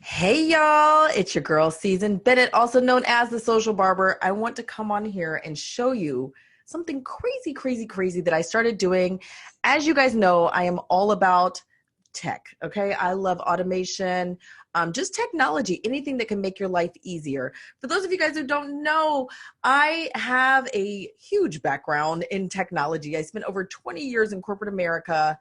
Hey y'all, it's your girl Season Bennett, also known as the Social Barber. I want to come on here and show you something crazy, crazy, crazy that I started doing. As you guys know, I am all about tech, okay? I love automation, just technology, anything that can make your life easier. For those of you guys who don't know, I have a huge background in technology. I spent over 20 years in corporate America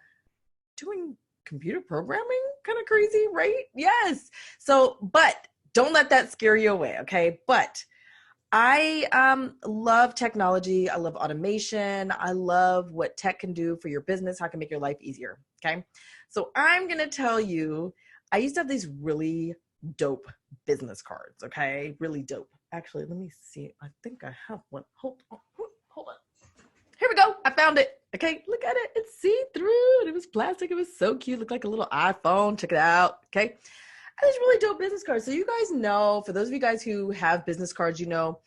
doing computer programming. Kind of crazy, right? Yes. So, but don't let that scare you away, okay? But I love technology. I love automation. I love what tech can do for your business, how it can make your life easier, okay? So I'm going to tell you, I used to have these really dope business cards, okay? Really dope. Actually, let me see. I think I have one. Hold on. Here we go. I found it. Okay, look at it. It's see-through. It was plastic. It was so cute. Looked like a little iPhone. Check it out. Okay. And these really dope business cards. So you guys know, for those of you guys who have business cards, you know,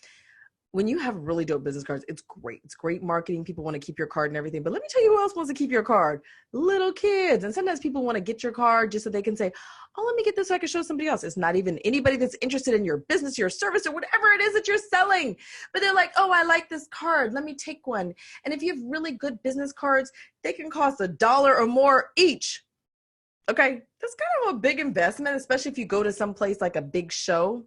when you have really dope business cards, it's great. It's great marketing. People want to keep your card and everything. But let me tell you who else wants to keep your card. Little kids. And sometimes people want to get your card just so they can say, oh, let me get this so I can show somebody else. It's not even anybody that's interested in your business, your service, or whatever it is that you're selling. But they're like, oh, I like this card. Let me take one. And if you have really good business cards, they can cost $1 or more each. Okay. That's kind of a big investment, especially if you go to some place like a big show.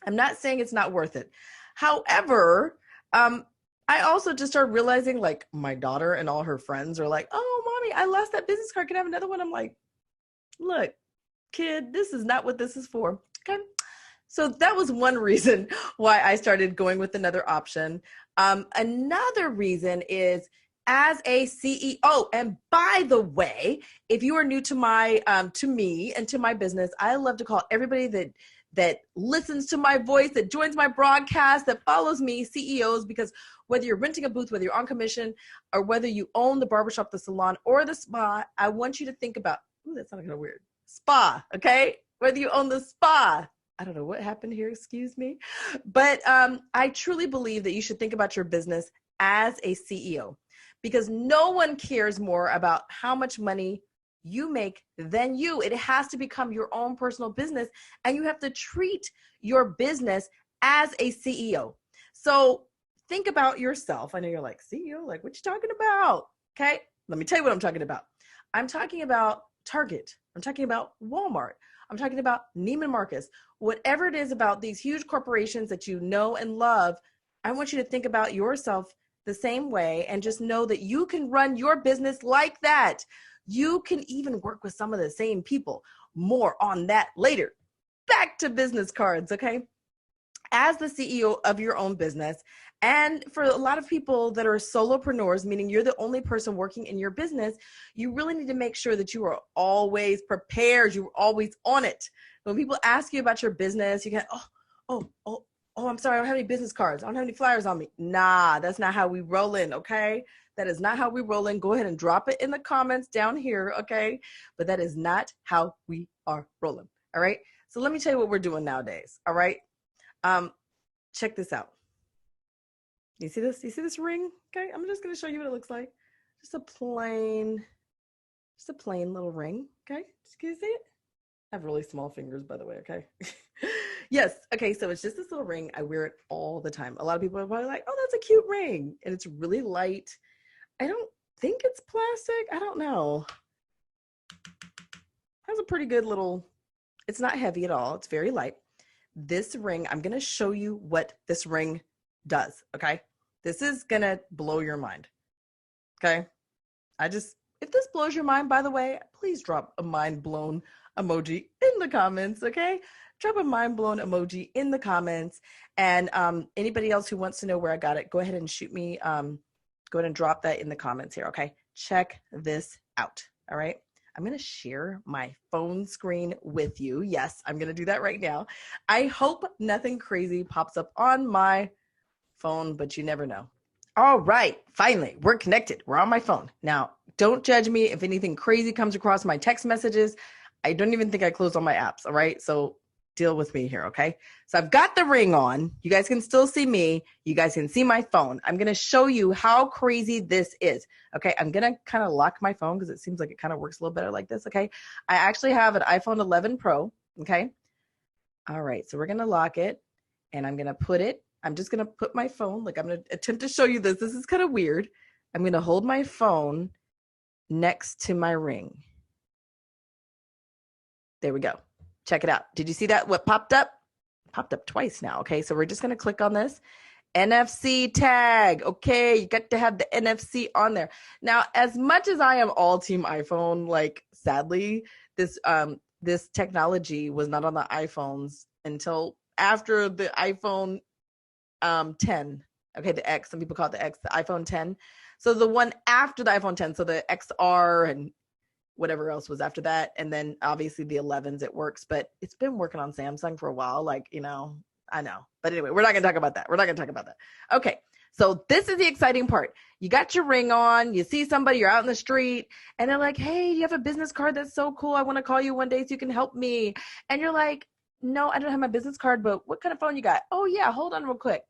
I'm not saying it's not worth it. However, I also just started realizing, like, my daughter and all her friends are like, oh, mommy, I lost that business card. Can I have another one? I'm like, look, kid, this is not what this is for. Okay. So that was one reason why I started going with another option. Another reason is as a CEO. And by the way, if you are new to my to me and to my business, I love to call everybody that listens to my voice, that joins my broadcast, that follows me, CEOs, because whether you're renting a booth, whether you're on commission, or whether you own the barbershop, the salon, or the spa, I want you to think about, ooh, that sounded kind of weird, spa, okay? Whether you own the spa, I don't know what happened here, excuse me. But I truly believe that you should think about your business as a CEO, because no one cares more about how much money you make than you. It has to become your own personal business, and you have to treat your business as a CEO. So think about yourself. I know you're like, CEO, like, what you talking about? Okay, let me tell you what I'm talking about. I'm talking about Target. I'm talking about Walmart. I'm talking about Neiman Marcus. Whatever it is about these huge corporations that you know and love, I want you to think about yourself the same way and just know that you can run your business like that. You can even work with some of the same people. More on that later. Back to business cards, okay? As the CEO of your own business, and for a lot of people that are solopreneurs, meaning you're the only person working in your business, you really need to make sure that you are always prepared. You're always on it. When people ask you about your business, you can, I'm sorry, I don't have any business cards. I don't have any flyers on me. Nah, that's not how we roll in, okay? That is not how we roll in. Go ahead and drop it in the comments down here, okay? But that is not how we are rolling, all right? So let me tell you what we're doing nowadays, all right? Check this out. You see this? You see this ring? Okay, I'm just gonna show you what it looks like. Just a plain little ring. Okay, can you see it? I have really small fingers, by the way. Okay. Yes. Okay. So it's just this little ring. I wear it all the time. A lot of people are probably like, "Oh, that's a cute ring," and it's really light. I don't think it's plastic. I don't know. It has a pretty good little. It's not heavy at all. It's very light. This ring, I'm gonna show you what this ring does. Okay. This is gonna blow your mind. Okay. If this blows your mind, by the way, please drop a mind blown emoji in the comments. Okay. Drop a mind blown emoji in the comments. And anybody else who wants to know where I got it, go ahead and shoot me. Go ahead and drop that in the comments here. Okay. Check this out. All right. I'm going to share my phone screen with you. Yes, I'm going to do that right now. I hope nothing crazy pops up on my phone, but you never know. All right, finally, we're connected. We're on my phone. Now, don't judge me if anything crazy comes across my text messages. I don't even think I closed all my apps, all right? So deal with me here, okay? So I've got the ring on. You guys can still see me. You guys can see my phone. I'm going to show you how crazy this is, okay? I'm going to kind of lock my phone because it seems like it kind of works a little better like this, okay? I actually have an iPhone 11 Pro. Okay. All right. So we're going to lock it, and I'm just going to put my phone, like I'm going to attempt to show you this. This is kind of weird. I'm going to hold my phone next to my ring. There we go. Check it out. Did you see that? What popped up? Popped up twice now. Okay. So we're just going to click on this. NFC tag. Okay, you got to have the NFC on there. Now, as much as I am all team iPhone, like sadly, this technology was not on the iPhones until after the iPhone 10. Okay, the X, some people call it the X, the iPhone 10. So the one after the iPhone 10, so the XR and whatever else was after that, and then obviously the 11s, it works, but it's been working on Samsung for a while, like, I know. But anyway, we're not going to talk about that. Okay. So this is the exciting part. You got your ring on, you see somebody, you're out in the street, and they're like, hey, you have a business card? That's so cool. I want to call you one day so you can help me. And you're like, no, I don't have my business card, but what kind of phone you got? Oh yeah, hold on real quick.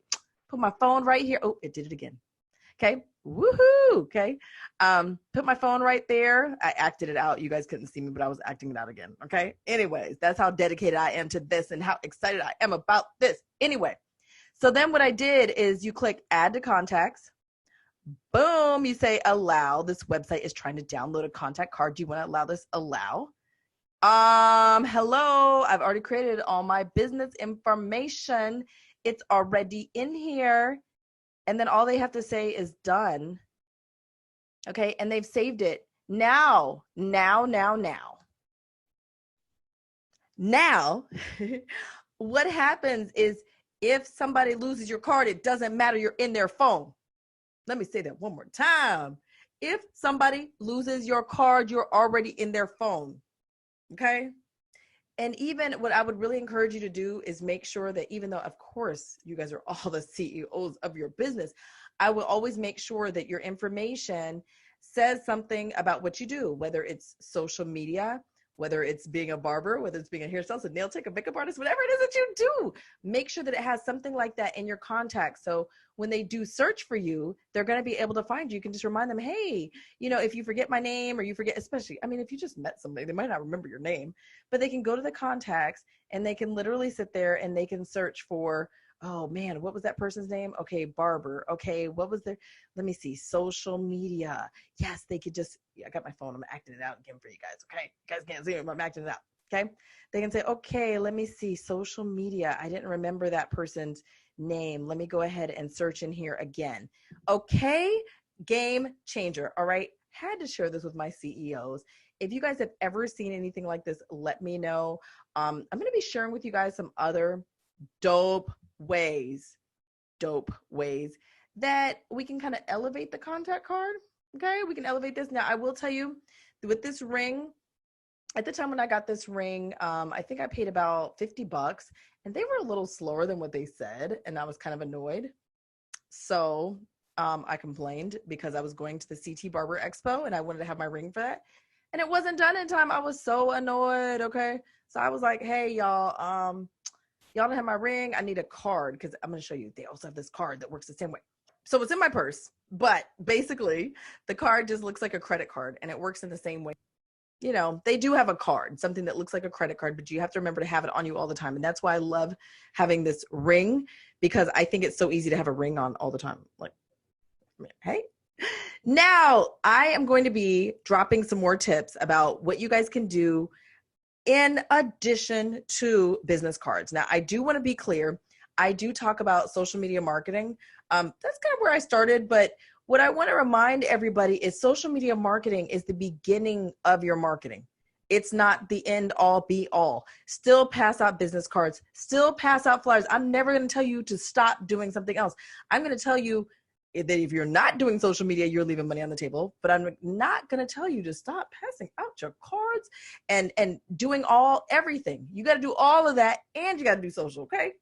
Put my phone right here. Oh, it did it again. Okay. Woohoo. Okay. Put my phone right there. I acted it out. You guys couldn't see me, but I was acting it out again. Okay. Anyways, that's how dedicated I am to this and how excited I am about this. Anyway, so then what I did is you click add to contacts. Boom. You say allow. This website is trying to download a contact card. Do you want to allow this? Allow. Hello. I've already created all my business information. It's already in here. And then all they have to say is done. Okay. And they've saved it. Now, what happens is if somebody loses your card, it doesn't matter. You're in their phone. Let me say that one more time. If somebody loses your card, you're already in their phone. Okay. And even what I would really encourage you to do is make sure that even though, of course, you guys are all the CEOs of your business, I will always make sure that your information says something about what you do, whether it's social media, whether it's being a barber, whether it's being a hairstylist, a nail tech, a makeup artist, whatever it is that you do, make sure that it has something like that in your contacts. So when they do search for you, they're going to be able to find you. You can just remind them, hey, if you forget my name or you forget, especially, if you just met somebody, they might not remember your name, but they can go to the contacts and they can literally sit there and they can search for, oh man, what was that person's name? Okay, barber. Okay, what was their, let me see, social media. Yes, they could just, I got my phone, I'm acting it out again for you guys. Okay, you guys can't see me, but I'm acting it out. Okay, they can say, okay, let me see, social media. I didn't remember that person's name. Let me go ahead and search in here again. Okay, game changer. All right, had to share this with my CEOs. If you guys have ever seen anything like this, let me know. I'm going to be sharing with you guys some other dope ways that we can kind of elevate the contact card. Okay, we can elevate this. Now, I will tell you, with this ring, at the time when I got this ring, I think I paid about $50, and they were a little slower than what they said, and I was kind of annoyed. So I complained because I was going to the CT Barber Expo, and I wanted to have my ring for that, and it wasn't done in time. I was so annoyed. Okay, so I was like, hey, y'all don't have my ring. I need a card, because I'm going to show you. They also have this card that works the same way. So it's in my purse, but basically the card just looks like a credit card, and it works in the same way. They do have a card, something that looks like a credit card, but you have to remember to have it on you all the time. And that's why I love having this ring, because I think it's so easy to have a ring on all the time. Like, hey. Now I am going to be dropping some more tips about what you guys can do in addition to business cards. Now, I do want to be clear. I do talk about social media marketing. That's kind of where I started, but what I want to remind everybody is social media marketing is the beginning of your marketing. It's not the end all be all. Still pass out business cards, still pass out flyers. I'm never going to tell you to stop doing something else. I'm going to tell you that if you're not doing social media, you're leaving money on the table, but I'm not going to tell you to stop passing out your cards and doing everything. You got to do all of that, and you got to do social. Okay.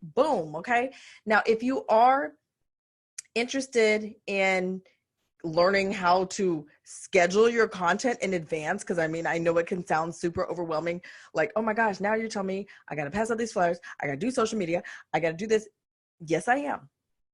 Boom. Okay. Now, if you are interested in learning how to schedule your content in advance, because I know it can sound super overwhelming, like, oh my gosh, now you're telling me I got to pass out these flyers, I got to do social media, I got to do this. Yes, I am.